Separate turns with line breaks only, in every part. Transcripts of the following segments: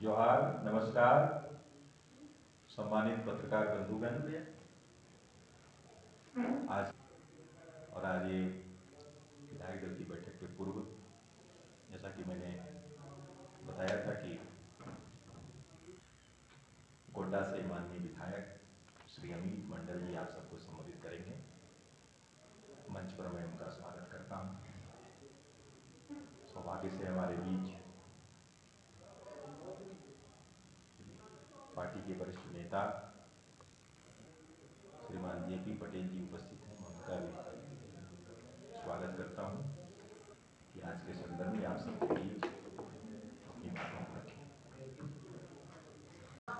जोहार, नमस्कार, सम्मानित पत्रकार बंधुगण। आज ये विधायक दल की बैठक के पूर्व जैसा कि मैंने बताया था कि गोड्डा से माननीय विधायक श्री अमित मंडल जी आप सबको संबोधित करेंगे। मंच पर मैं उनका स्वागत करता हूँ। सौभाग्य से हमारे बीच पार्टी के वरिष्ठ नेता श्रीमान जेपी पटेल जी उपस्थित हैं। मैं उनका भी स्वागत करता हूं कि आज के संदर्भ में आप सबके बीच अपनी बातों को रखें।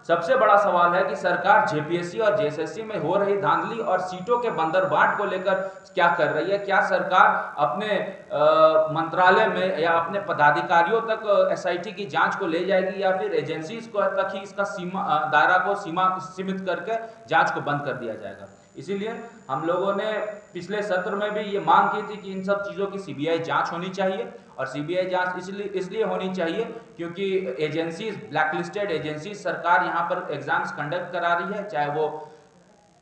सबसे बड़ा सवाल है कि सरकार जेपीएससी और जेएसएससी में हो रही धांधली और सीटों के बंदरबाट को लेकर क्या कर रही है। क्या सरकार अपने मंत्रालय में या अपने पदाधिकारियों तक एसआईटी की जांच को ले जाएगी या फिर एजेंसीज को तक ही इसका दायरा को सीमित करके जांच को बंद कर दिया जाएगा। इसीलिए हम लोगों ने पिछले सत्र में भी ये मांग की थी कि इन सब चीज़ों की सीबीआई जांच होनी चाहिए। और सीबीआई जांच इसलिए होनी चाहिए क्योंकि एजेंसीज, ब्लैकलिस्टेड एजेंसीज, सरकार यहाँ पर एग्जाम्स कंडक्ट करा रही है, चाहे वो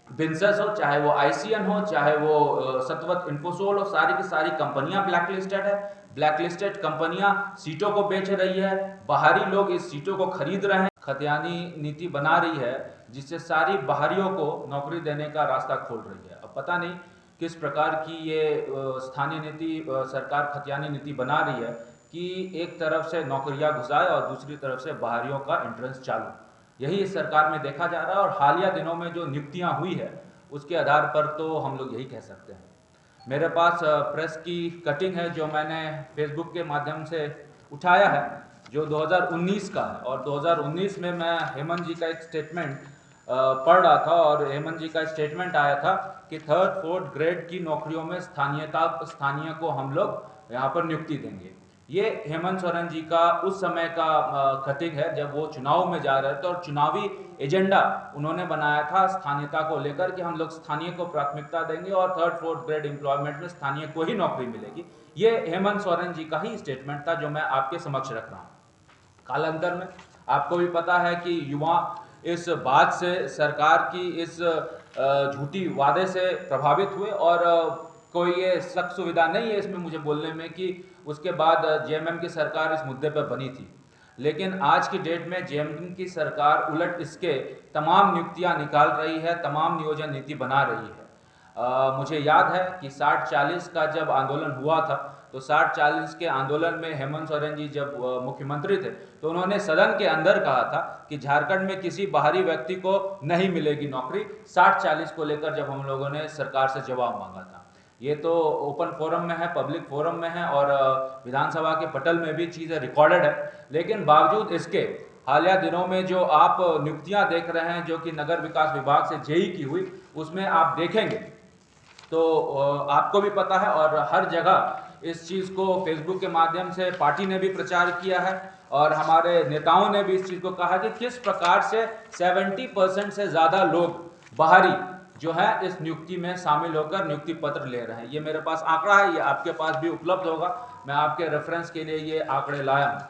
बिन्सेस हो, चाहे वो आईसीएन हो, चाहे वो सतवत इन्फोसोल हो, सारी की सारी कंपनियां ब्लैकलिस्टेड है। ब्लैकलिस्टेड कंपनियां सीटों को बेच रही है, बाहरी लोग इस सीटों को खरीद रहे हैं। खतियानी नीति बना रही है जिससे सारी बाहरियों को नौकरी देने का रास्ता खोल रही है। अब पता नहीं किस प्रकार की ये स्थानीय नीति सरकार खतियानी नीति बना रही है कि एक तरफ से नौकरियां घुसाए और दूसरी तरफ से बाहरियों का एंट्रेंस चालू। यही इस सरकार में देखा जा रहा है और हालिया दिनों में जो नियुक्तियां हुई है उसके आधार पर तो हम लोग यही कह सकते हैं। मेरे पास प्रेस की कटिंग है जो मैंने फेसबुक के माध्यम से उठाया है, जो 2019 का है। और 2019 में मैं हेमंत जी का एक स्टेटमेंट पढ़ रहा था और हेमंत जी का स्टेटमेंट आया था कि 3rd 4th ग्रेड की नौकरियों में स्थानीय को हम लोग यहाँ पर नियुक्ति देंगे। ये हेमंत सोरेन जी का उस समय का कटिंग है जब वो चुनाव में जा रहे थे और चुनावी एजेंडा उन्होंने बनाया था स्थानीयता को लेकर कि हम लोग स्थानीय को प्राथमिकता देंगे और 3rd 4th ग्रेड एम्प्लॉयमेंट में स्थानीय को ही नौकरी मिलेगी। ये हेमंत सोरेन जी का ही स्टेटमेंट था जो मैं आपके समक्ष रख रहा हूँ। कालांतर में आपको भी पता है कि युवा इस बात से, सरकार की इस झूठी वादे से प्रभावित हुए और कोई ये सख्त सुविधा नहीं है इसमें मुझे बोलने में कि उसके बाद जेएमएम की सरकार इस मुद्दे पर बनी थी। लेकिन आज की डेट में जेएमएम की सरकार उलट इसके तमाम नियुक्तियां निकाल रही है, तमाम नियोजन नीति बना रही है। मुझे याद है कि 60-40 का जब आंदोलन हुआ था तो 60-40 के आंदोलन में हेमंत सोरेन जी जब मुख्यमंत्री थे तो उन्होंने सदन के अंदर कहा था कि झारखंड में किसी बाहरी व्यक्ति को नहीं मिलेगी नौकरी। 60-40 को लेकर जब हम लोगों ने सरकार से जवाब मांगा था। ये तो ओपन फोरम में है, पब्लिक फोरम में है और विधानसभा के पटल में भी चीज़ें रिकॉर्डेड है। लेकिन बावजूद इसके हालिया दिनों में जो आप नियुक्तियां देख रहे हैं जो कि नगर विकास विभाग से जेई की हुई, उसमें आप देखेंगे तो आपको भी पता है और हर जगह इस चीज़ को फेसबुक के माध्यम से पार्टी ने भी प्रचार किया है और हमारे नेताओं ने भी इस चीज़ को कहा कि किस प्रकार से 70% से ज़्यादा लोग बाहरी जो है इस नियुक्ति में शामिल होकर नियुक्ति पत्र ले रहे हैं। ये मेरे पास आंकड़ा है, ये आपके पास भी उपलब्ध होगा। मैं आपके रेफरेंस के लिए ये आंकड़े लाया हूँ।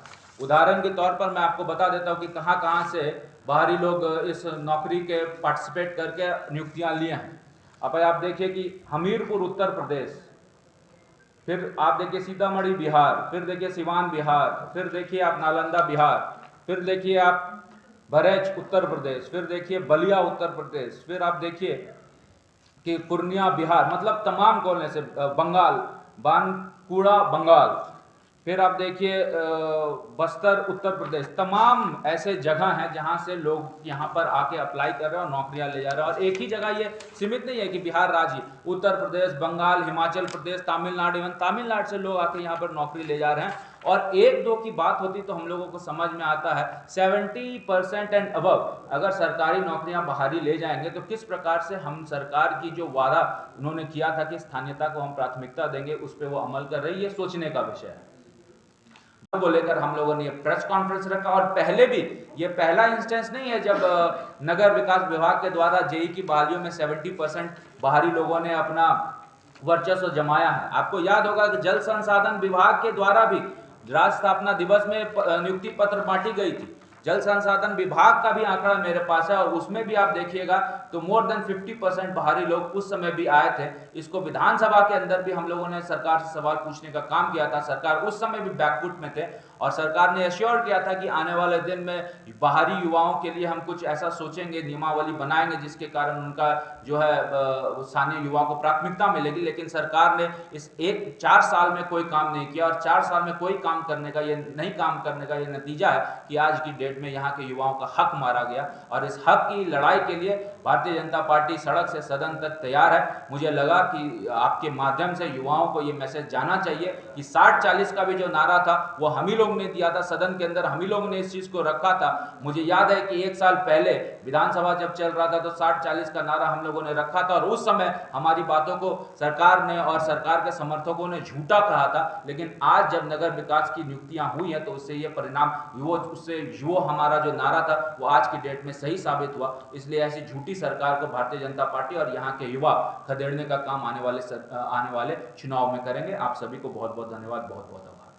उदाहरण के तौर पर मैं आपको बता देता हूँ कि कहाँ से बाहरी लोग इस नौकरी के पार्टिसिपेट करके नियुक्तियाँ लिए हैं। अब आप देखिए कि हमीरपुर उत्तर प्रदेश, फिर आप देखिए सीतामढ़ी बिहार, फिर देखिए सिवान बिहार, फिर देखिए आप नालंदा बिहार, फिर देखिए आप बरेच उत्तर प्रदेश, फिर देखिए बलिया उत्तर प्रदेश, फिर आप देखिए कि पूर्णिया बिहार, मतलब तमाम कोने से, बंगाल, बानकुड़ा बंगाल, फिर आप देखिए बस्तर उत्तर प्रदेश, तमाम ऐसे जगह हैं जहां से लोग यहां पर आके अप्लाई कर रहे हैं और नौकरियां ले जा रहे हैं। और एक ही जगह ये सीमित नहीं है कि बिहार राज्य, उत्तर प्रदेश, बंगाल, हिमाचल प्रदेश, तमिलनाडु, इवन तमिलनाडु से लोग आके यहाँ पर नौकरी ले जा रहे हैं। और 1-2 की बात होती तो हम लोगों को समझ में आता है, 70% एंड अबव अगर सरकारी नौकरियां बाहरी ले जाएंगे तो किस प्रकार से हम सरकार की जो वादा उन्होंने किया था कि स्थानीयता को हम प्राथमिकता देंगे उस पर वो अमल कर रही है, सोचने का विषय है। को लेकर हम लोगों ने प्रेस कॉन्फ्रेंस रखा और पहले भी ये पहला इंस्टेंस नहीं है जब नगर विकास विभाग के द्वारा जेई की बहालियों में 70% बाहरी लोगों ने अपना वर्चस्व जमाया है। आपको याद होगा कि जल संसाधन विभाग के द्वारा भी राज्य स्थापना दिवस में नियुक्ति पत्र बांटी गई थी जल संसाधन विभाग का भी आंकड़ा मेरे पास है और उसमें भी आप देखिएगा तो मोर देन 50% बाहरी लोग उस समय भी आए थे। इसको विधानसभा के अंदर भी हम लोगों ने सरकार से सवाल पूछने का काम किया था। सरकार उस समय भी बैकफुट में थे और सरकार ने एश्योर किया था कि आने वाले दिन में बाहरी युवाओं के लिए हम कुछ ऐसा सोचेंगे, नियमावली बनाएंगे जिसके कारण उनका जो है स्थानीय युवाओं को प्राथमिकता मिलेगी। लेकिन सरकार ने इस 4 साल में कोई काम नहीं किया और 4 साल में कोई काम करने का, ये नहीं काम करने का ये नतीजा है कि आज की डेट में यहाँ के युवाओं का हक मारा गया। और इस हक की लड़ाई के लिए भारतीय जनता पार्टी सड़क से सदन तक तैयार है। मुझे लगा कि आपके माध्यम से युवाओं को ये मैसेज जाना चाहिए कि 60-40 का भी जो नारा था वो हम ही लोग ने दिया था, सदन के अंदर हम ही लोग ने इस चीज को रखा था। मुझे याद है कि 1 साल पहले विधानसभा जब चल रहा था तो 60-40 का नारा हम लोगों ने रखा था और उस समय हमारी बातों को सरकार ने और सरकार के समर्थकों ने झूठा कहा था। लेकिन आज जब नगर विकास की नियुक्तियां हुई हैं तो उससे ये परिणाम वो हमारा जो नारा था वो आज की डेट में सही साबित हुआ। इसलिए ऐसी झूठी सरकार को भारतीय जनता पार्टी और यहाँ के युवा खदेड़ने का काम आने वाले चुनाव में करेंगे। आप सभी को बहुत बहुत धन्यवाद, बहुत बहुत आभार।